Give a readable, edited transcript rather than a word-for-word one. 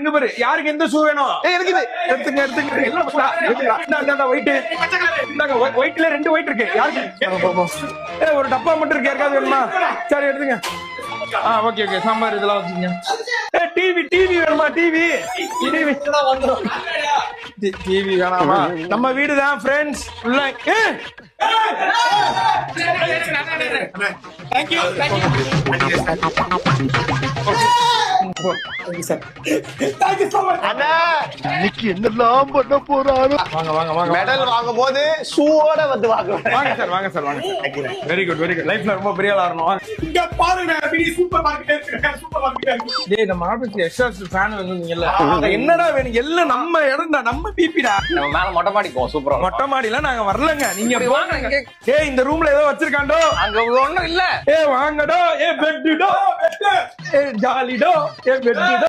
இங்க பாரு யாருக்கு எந்த ஷூ வேணும் எனக்கு இது எடுத்துங்க எல்லாம் ஒயிட்ல 2 ஒயிட் இருக்கு யாருக்கு ஒரு டப்பா மட்டும் இருக்கு யாருக்காவது வேணுமா சரி எடுத்துங்க ஓகே ஓகே சாம்பார் இதெல்லாம் வச்சுங்க டிவி வேணுமா டிவி வேணாமா நம்ம வீடுதான் ஃப்ரெண்ட்ஸ் உள்ள இன்னைக்கு என்னெல்லாம் பண்ண போறாரு. மெடல் வாங்கும் போது ஷூவோட வந்து வாங்க சார் வெரி குட் லைஃப்ல ரொம்ப பெரிய ஆளா வரணும் இங்க பாருங்க சூப்பர் மார்க்கெட் டேய் நம்ம ஆபீஸ்ல எக்ஸ்ட்ரா ஃபேன் வந்தீங்கல்ல என்னடா வேணும் எல்லாம் நம்ம இடம்டா நம்ம பிபிடா நம்ம மேல மொட்டை மாடி போ சூப்பரா மொட்டை மாடில நாங்க வரலங்க நீங்க வாங்க ஏய் இந்த ரூம்ல ஏதோ வச்சிருக்காண்டோ அங்க ஒண்ணும் இல்ல வாங்கடோ பெட்டுடோ ஜாலிடோ பெட்டுடோ